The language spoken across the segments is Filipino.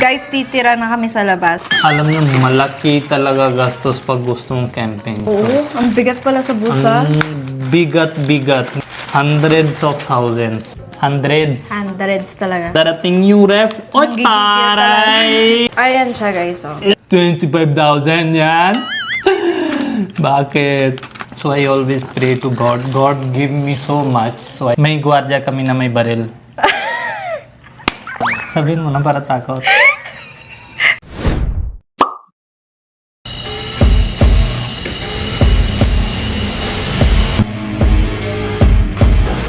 Guys, titira na kami sa labas. Alam niyo, malaki talaga gastos pag gusto mong camping. Oo, ang bigat pala sa busa. Ang bigat. Hundreds of thousands. Hundreds talaga. Darating new ref. O, Ang gigigil taray! Ayan siya, guys. Oh. 25,000 yan? Bakit? So I always pray to God. God give me so much. So may gwardiya kami na may baril. Sabihin mo na para takot.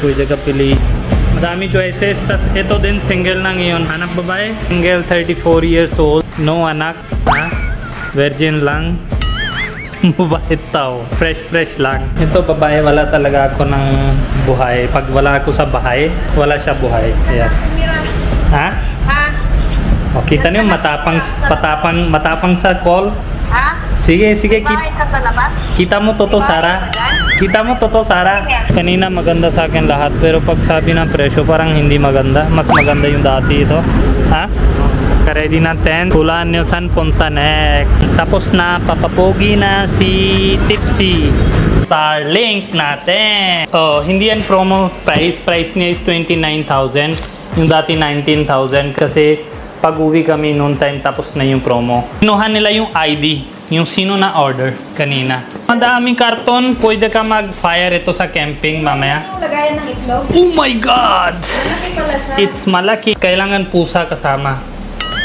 Pwede ka pili. Madami choices. Tas ito din single na ngayon. Anak babae? Single, 34 years old. No anak. Ha? Virgin lang. Mabait tao. Fresh lang. Ito babae, wala talaga ako ng buhay. Pag wala ako sa bahay, wala siya buhay. Ayan. Ha? O, kita niyo, matapang sa call. Ha? Sige. Bakit ka sa labas? Kita mo toto, Sara. Kanina maganda sa akin lahat, pero pag sabi ng presyo, parang hindi maganda. Mas maganda yung dati ito. Ha? Ready na 10. Hulaan nyo saan punta next. Tapos na, papapogi na si Tipsy. Starlink natin. Oh, hindi yan promo price. Price niya is 29,000. Yung dati 19,000 kasi pag-uwi kami noon time tapos na yung promo. Kinuha nila yung ID, yung sino na order kanina. Madaming karton, pwede ka mag-fire ito sa camping mamaya. Yung lagayan ng itlog. Oh my God! Malaki pala siya. It's malaki. Kailangan pusa kasama.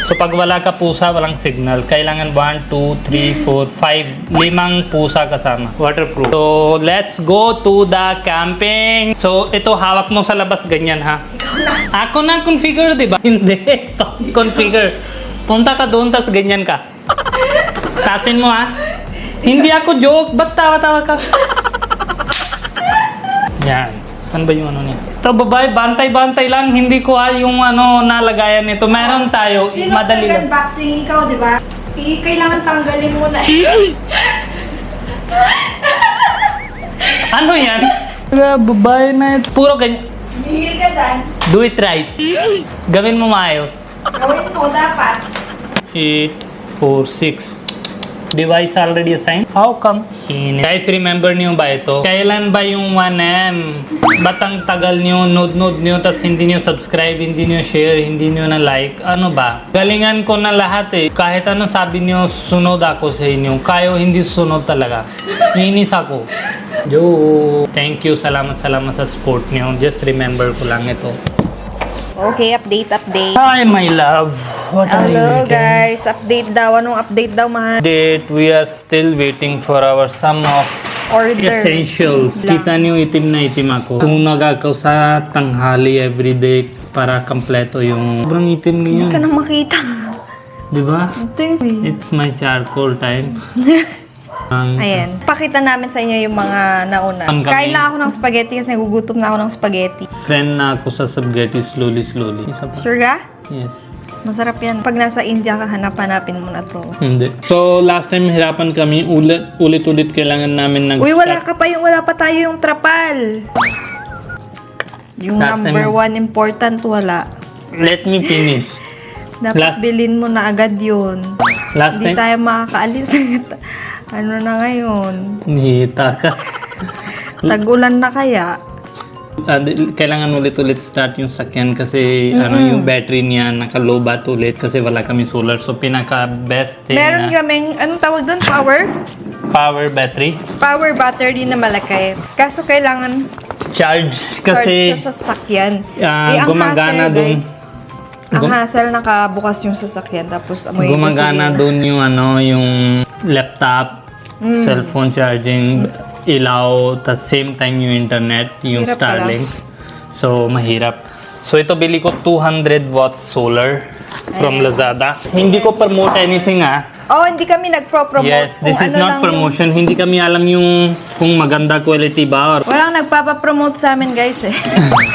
So pag wala ka pusa, walang signal. Kailangan 1, 2, 3, 4, 5. 5 pusa kasama. Waterproof. So let's go to the camping. So ito hawak mo sa labas ganyan ha. Ako na configure, di ba? Hindi. Configure. Punta ka doon, tas ganyan ka. Tasin mo ha. Hindi ako joke. Ba't tawa-tawa ka? Yan. Saan ba yung ano niya? Ito babae, bantay-bantay lang. Hindi ko yung nalagayan nito. Meron tayo. Sino Madali lang. unboxing? Ikaw, di ba? Kailangan tanggalin muna. Ano yan? Babae na ito. Puro ganyan. Hihil ka dyan. Do it right. Gawin mo maayos. Gawin mo, dapat. 8, 4, 6. Device already assigned? How come? Guys, remember niyo ba ito? Kailan ba yung 1M? Ba't ang tagal niyo, nod niyo, tas hindi niyo subscribe, hindi niyo share, hindi niyo na like? Ano ba? Galingan ko na lahat eh. Kahit anong sabi niyo, sunod ako sa inyo. Kayo hindi sunod talaga. Inis ako. Yo! Thank you. Salamat sa support niyo. Just remember ko lang ito. Okay, update. Hi, my love. What are you Hello, doing? guys. Update daw. Anong update daw, mahal? We are still waiting for our sum of Order. essentials. Lang. Kita niyo itim na itim ako. Tunag ako sa tanghali everyday para kompleto yung sobrang itim Hindi ngayon. ka nang makita. Di ba? Ito yung... It's my charcoal time. Ayan. Pakita namin sa inyo yung mga nauna. Kami. Kain na ako ng spaghetti kasi nagugutom na ako ng spaghetti. Friend na ako sa spaghetti slowly. Isa pa. Sure ka? Yes. Masarap yan. Pag nasa India ka, hanap-hanapin mo na to. Hindi. So, last time hirapan kami. Ulit-ulit kailangan namin Uy, wala pa tayo yung trapal. Yung Last number time- 1 important, wala. Let me finish. Dapat Last- bilhin mo na agad yun. Last Hindi time, tayo makakaalis. Ano na ngayon? nihita ka. Tag-ulan na kaya? Kailangan ulit-ulit start yung sakyan kasi yung battery niya nakalobat ulit kasi wala kami solar. So pinaka best thing Meron na kaming, anong tawag doon? power battery. Power battery na malaki. Kaso kailangan Charge kasi charge sa sasakyan. Ang gumagana hassle, dun. guys. Ang hassle, nakabukas yung sasakyan tapos amoy Gumagana gasolina. dun yung laptop, cellphone charging, ilaw, tas same time yung internet, yung Hirap pala. Starlink. So mahirap. So ito bili ko 200 watts solar from Lazada. Hindi ko promote anything Oh, hindi kami nagpo-promote. Yes, this kung is ano not lang promotion. Hindi kami alam yung kung maganda quality ba or Walang nagpapapromote sa amin, guys eh.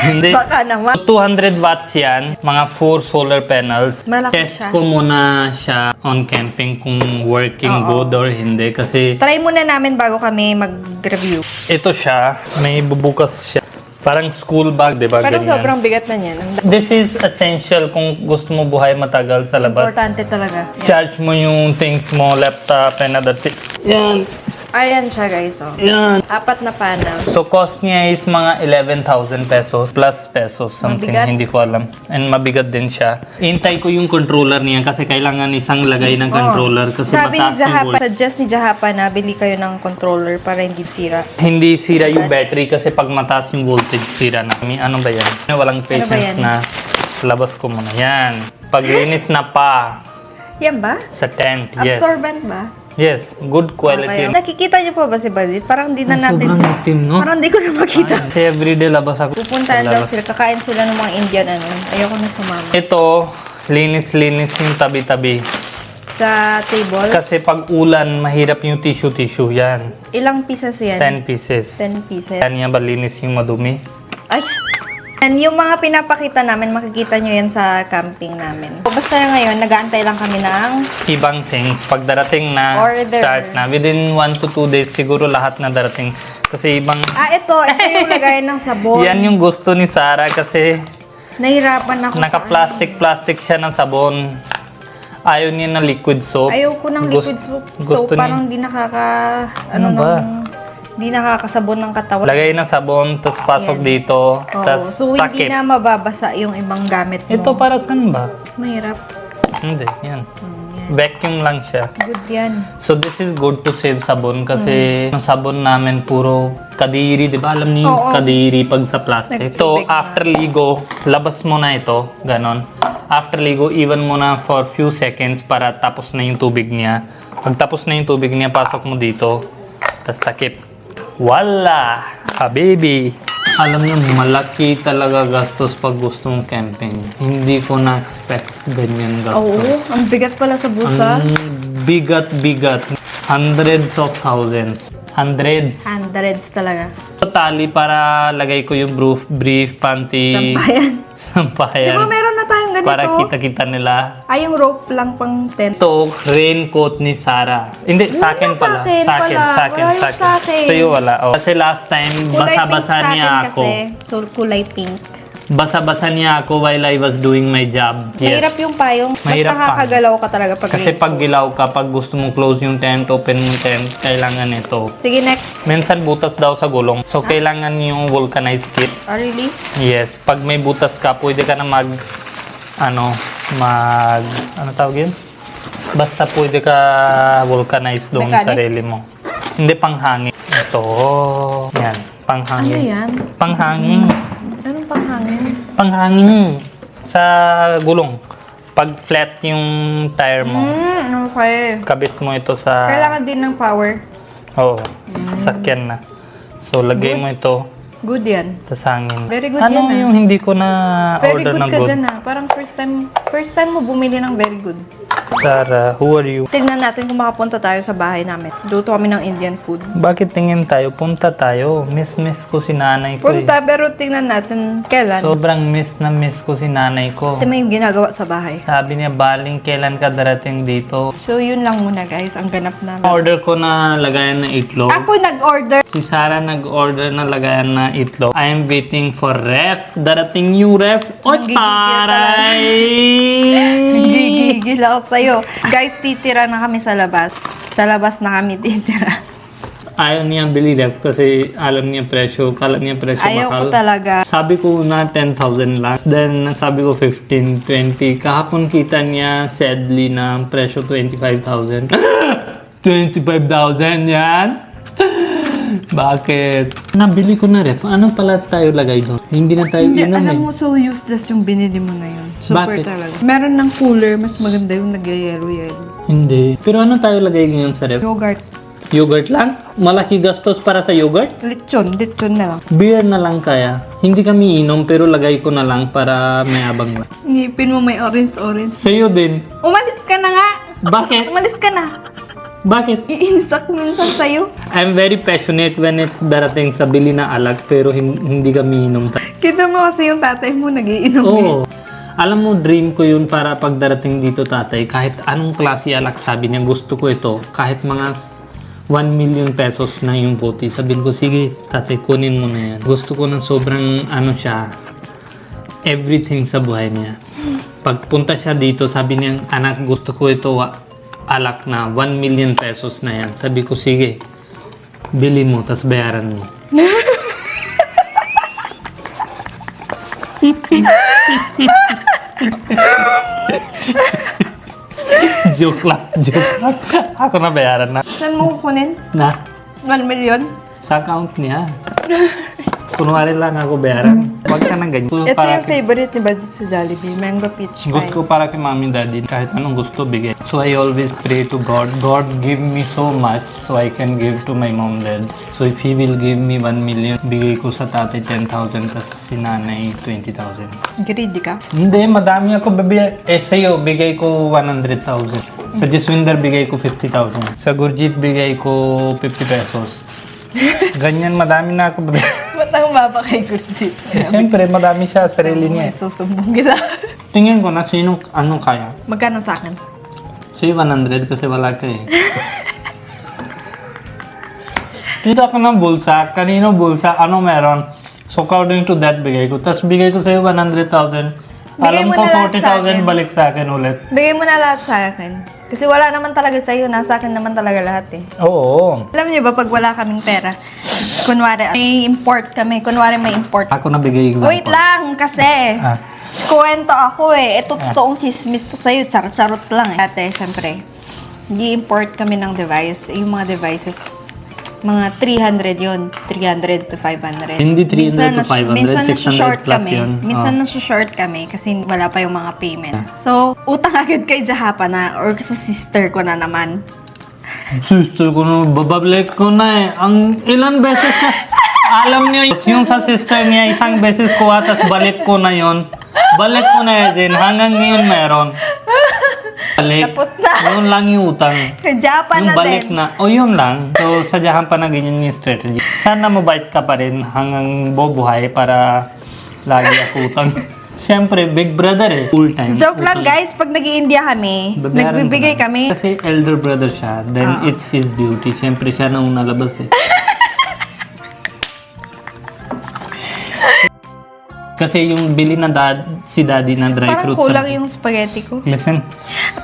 hindi. Baka naman. 200 watts yan, mga 4 solar panels. Malaki Test siya. ko muna siya on camping kung working Oo. good or hindi. Kasi Try muna namin bago kami mag-review. ito siya, may bubukas siya. Parang school bag, di ba? Pero Ganyan. sobrang bigat na niyan. This is essential kung gusto mo buhay matagal sa labas. Importante talaga. Charge mo yung things mo, laptop and other things. Yan. Ayan siya guys, oh. Yan. 4 na panel. So, cost niya is mga 11,000 pesos plus pesos, something, Mabigat. hindi ko alam. And mabigat din siya. Hintay ko yung controller niya kasi kailangan isang lagay ng controller kasi Sabi ni mataas yung Jahapa, voltage. suggest ni Jahapa na bili kayo ng controller para hindi sira. Hindi sira yung battery kasi pag mataas yung voltage, sira na. Ano ba yan? Walang ba yan? patience na labas ko muna. Yan. Paglinis na pa Yan ba? sa tent. Yes. Absorbent ba? Yes. Good quality. Okay. Nakikita niyo po ba si Bazit? Parang hindi na Ay, natin. sobrang itim, no? Parang hindi ko na makita. Kasi everyday labas ako. Pupuntahan daw Labas. sila. Kakain sila ng mga Indian ano. Ayoko na sumama. Ito, linis-linis yung tabi-tabi. Sa table, Kasi pag ulan, mahirap yung tissue-tissue. Yan. ilang pieces yan? 10 pieces. 10 pieces. Yan yan ba linis yung madumi? Ay! And yung mga pinapakita namin, makikita nyo yan sa camping namin. Basta ngayon, nag-aantay lang kami ng Ibang things. Pag darating na, Order. start na. Within 1 to 2 days, siguro lahat na darating. Kasi ibang... ito yung lagayan ng sabon. Yan yung gusto ni Sarah kasi Nahirapan ako naka-plastic-plastic siya ng sabon. Ayaw niya na liquid soap. Ayoko ng liquid soap. gusto Parang di nakaka... Ano ba? Di nakakasabon ng katawan. Lagay ng sabon, tapos pasok Yan. dito, Oo. tapos So, hindi takip. na mababasa yung ibang gamit mo. Ito para saan ba? Mahirap. Hindi, yan. Yan. Vacuum lang siya. Good yan. So this is good to save sabon kasi yung sabon namin puro kadiri, di ba? Alam niyo yung Oo. kadiri pag sa plastic. Nagtubig Ito, na. after ligo, labas mo na ito, ganon. After ligo, even mo na for few seconds para tapos na yung tubig niya. Pag tapos na yung tubig niya, pasok mo dito, tapos takip. Wala! Habibi! Alam niyo, malaki talaga gastos pag gusto mong camping. Hindi ko na-expect ganyan gastos. Oo, ang bigat pala sa busa. Bigat. Hundreds of thousands. Hundreds. Hundreds talaga. Totally para lagay ko yung brief, panty. Sampayan. Di Sampayan. ba meron na tayong ganito? Para kita-kita nila. Ay, yung rope lang pang tent. Ito, raincoat ni Sarah. Hindi, sa akin yung sa pala. akin pala. Wala yung sa akin. Sa'yo wala. Oh. Kasi last time, Kulay pink basa-basa sa niya akin ako. kasi. So, kulay pink. Basa-basa niya ako while I was doing my job. Mahirap yung payong. Mahirap Basta kakagalaw ka talaga pag Kasi pag gilaw ka, pag gusto mong close yung tent, open yung tent, kailangan ito. Sige, next. Minsan butas daw sa gulong. So, kailangan yung vulcanized kit. Oh, really? Yes. Pag may butas ka, pwede ka na ano tawag yun? Basta pwede ka vulcanize doon sa Mechanic? sarili mo. Hindi panghangin. Ito. Yan. Ano Panghangin. yan? Panghangin. Anong panghangin? Panghangin. Sa gulong. Pag flat yung tire mo, Okay. kabit mo ito sa... Kailangan din ng power. Oo. Sakyan na. So, lagay mo ito Good yan. sa hangin. Very good ano yan, ah. yung hindi ko na Very order good ng ka good? dyan ah. Parang first time mo bumili ng very good. Sarah, who are you? Tignan natin kung makapunta tayo sa bahay namin. Luto kami ng Indian food. Bakit tingin tayo? Punta tayo. Miss ko si nanay ko Punta, pero tignan natin kailan. Sobrang miss ko si nanay ko. Kasi may ginagawa sa bahay. Sabi niya, baling kailan ka darating dito. So, yun lang muna guys, ang ganap namin. Order ko na lagayan ng itlog. Ako nag-order. Si Sarah nag-order na lagayan na itlog. I am waiting for ref. Darating new ref. O, Ang gigigil taray! Gigigil ako sa'yo. Guys, titira na kami sa labas. Sa labas na kami titira. Ayaw niya bili ref kasi alam niya presyo. Kala niya presyo Ayaw bakal. ko talaga. Sabi ko na 10,000 lang. Then, sabi ko 15, 20. Kahapon kita niya sadly na ang presyo 25,000. 25,000 yan? Bakit? Nabili ko na ref. Ano pala tayo lagay doon? Hindi na tayo Hindi, inom alam eh. mo, so useless yung binili mo na yun. Super Bakit? talaga. Meron ng cooler, mas maganda yung nag-yellow-yellow. Hindi. Pero ano tayo lagay ngayon sa ref? Yogurt. Yogurt lang? Malaki gastos para sa yogurt? Lechon na lang. Beer na lang kaya. Hindi kami inom pero lagay ko na lang para may abang lang. Ngipin mo may orange-orange. Sa'yo din. Umalis ka na nga! Bakit? Umalis ka na! Bakit? Iinsak minsan sa'yo. I'm very passionate when it darating sa bili na alak pero hindi kami inom. Kita mo kasi yung tatay mo nagiinom eh. Oo. Alam mo, dream ko yun para pag darating dito tatay, kahit anong klase alak sabi niya, gusto ko ito. Kahit mga 1 million pesos na yung puti. Sabihin ko, sige, tatay, kunin mo na yan. Gusto ko ng sobrang, ano siya, everything sa buhay niya. Pagpunta siya dito, sabi niya, anak, gusto ko ito, alak na, 1 million pesos na yan. Sabi ko, sige, bili mo, tas bayaran mo. Joke lang. Ako na bayaran na. Saan mo kukunin? Na, 1 million? sa account niya. Kunwari lang ako bayaran. Huwag ka na ganyan. Ito Para yung favorite ni Budget sa Jollibee. Mango peach pie. gusto ko para kay mami daddy, kahit anong gusto bigay. So I always pray to God, God give me so much so I can give to my mom dad. So if He will give me 1 million, bigay ko sa tatay 10,000 tas si nanay 20,000. Greedy ka? Hindi, madami ako bibigay. Sa'yo, bigay ko 100,000. Sa Jaswinder, bigay ko 50,000. Sa Gurjit, bigay ko 50 pesos. Ganyan, madami na ako bibigay. Ba't ang baba kay Gurjit? Siyempre, madami siya sa sarili niya. Susumbong kita. Tingin ko na sinong anong kaya. Magkano sa akin? Sa'yo 100 kasi wala ka eh. Dito ako ng bulsa. Kanino bulsa? Ano meron? So according to that, bigay ko. Tapos bigay ko sa'yo 100,000. Alam mo ko na lahat sa akin. 40,000 balik sa akin ulit. Bigay mo na lahat sa akin. Kasi wala naman talaga sa'yo. Nasa akin naman talaga lahat eh. Oo. Alam niyo ba, pag wala kaming pera, kunwari, may import kami. Kunwari may import. Ako na bigay example. Wait lang, kasi Ah. kuwento ako eh. Ito totoong chismis to sa'yo. Charot lang eh. Ate, syempre, i-import kami ng device. Yung mga devices, mga 300 yun. 300 to 500. Hindi 300 to 500, Minsan 600 plus kami. yun. Minsan Oh. nasa-short kami kasi wala pa yung mga payment. So, utang agad kay Jahapa na or sa sister ko na naman. Sister ko na, bababalik ko na eh. Ang ilan beses na, alam niyo, yung sa sister niya, isang beses ko tapos balik ko na yon. Balik ko na yun, hanggang ngayon meron. Balik. Tapos na. Yun lang yung utang. Kay Jahapa Yung na balik din. na, o yun lang. So, sadyahan pa na ganyan yung strategy. Sana mabait ka pa rin hanggang bubuhay para lagi ako utang. Siyempre, big brother eh. Full time. Joke lang guys, pag nag-i-India kami, Babayaran nagbibigay ko na. kami. Kasi elder brother siya, then it's his duty. Siyempre siya nang nalabas eh. Kasi yung bili na si daddy ng dry Parang fruits. kulang yung spaghetti ko. Listen,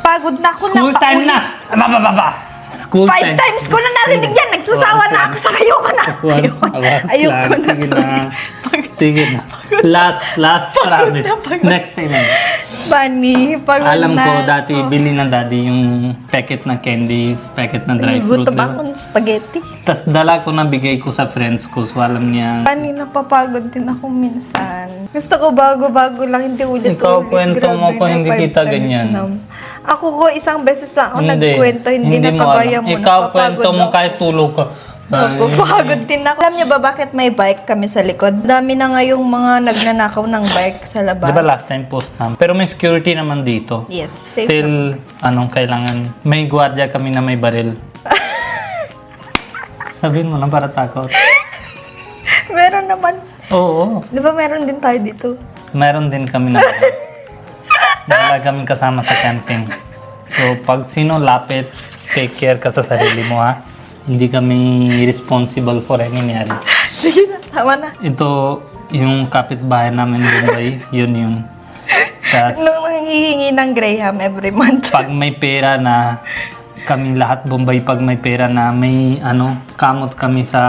Pagod na ako school time na! Baba! School 5 time. times ko na narinig yan. Nagsasawa na ako sa ayoko na. Once Ayoko lang. na. Sige na. Sige na. Last promise. Next time na. Bunny, pagod Alam na. ko dati bili na daddy yung packet na candies, packet na dry fruit. Gutom diba? ako ng spaghetti. Tapos dala ko na bigay ko sa friends ko. So alam niya, Bunny, napapagod din ako minsan. Gusto ko bago-bago lang, hindi ulit-ulit. Ikaw, kwento mo Grabe ko, na, hindi 5 kita times ganyan. na. Ako ko, isang beses lang ako nagkwento, hindi mo napagaya alam. mo. Ikaw, napapagod kwento mo ako. kahit tulog ka. Napapagod din ako. Alam niyo ba bakit may bike kami sa likod? Dami na nga yung mga nagnanakaw ng bike sa labas. Di ba last time post namin? Pero may security naman dito. Yes. Safe Still, kailangan. May gwardiya kami na may baril. Sabihin mo na para takot. Meron naman. Oo. Di ba meron din tayo dito? Meron din kami na wala kami kasama sa camping. So, pag sino lapit, take care ka sa sarili mo ha. Hindi kami responsible for any nangyari. Sige na, tama na. Ito, yung kapitbahay namin Bombay, yun. Tas, Nung hihingi ng Graham every month. pag may pera na, kami lahat Bombay, pag may pera na, may kamot kami sa,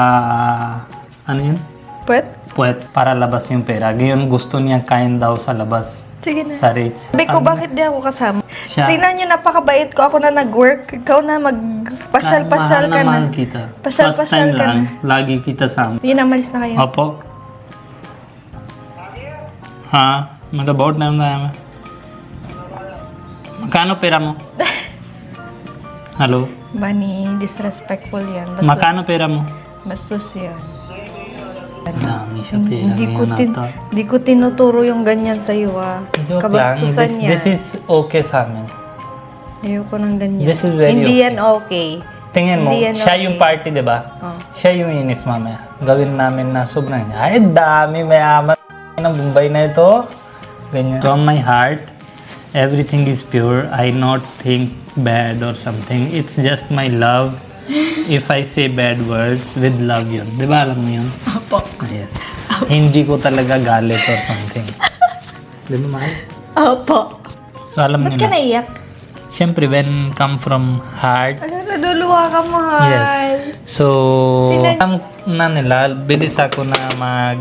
ano yun? Pwet? Puwet, para labas yung pera. Ngayon, gusto niya kain daw sa labas. Sige na. Sa rates. Sabi ko, bakit di ako kasama? Siya. Tingnan niyo, napakabait ko. Ako na nag-work. Ikaw na magpasyal-pasyal ka na. Mahal kita. Pasyal-pasyal First time ka lang, lagi kita sama. Sige na, malis na kayo. Opo. Ha? Mag-about na naman. Magkano pera mo? Hello? Bunny, disrespectful yan. Bastos, Magkano pera mo? bastos yan. Dami siya pera ngayon ata. Hindi ko tinuturo yung ganyan sa iyo, ah. Joke lang. Kabastusan yan. This is okay sa amin. Ayoko ng ganyan. This is very Hindi okay. yan okay. Tingin mo, Hindi yan siya okay. yung party, di ba? Oh. Siya yung inis mamaya. Gawin namin na sobrang, ay dami, mayaman ng Bombay na ito. Ganyan. From my heart, everything is pure. I not think bad or something. It's just my love if I say bad words, with love yun. Di ba alam mo yun? Opo. Yes. Hindi ko talaga galit or something. Di ba, mahal? Opo. So, alam Ba't niyo ka na. naiyak? Siyempre, when come from heart, Ano, naduluwa ka, mahal. yes. So, alam na nila, bilis ako na mag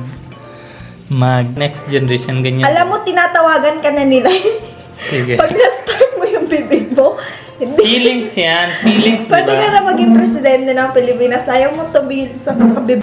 next generation, ganyan. Alam mo, tinatawagan ka na nila. Sige. Pag na-start mo yung bibig mo, hindi. Feelings yan. Feelings, Pwede diba? ka na maging presidente ng Pilipinas. Ayaw mo tumingin sa kakabib.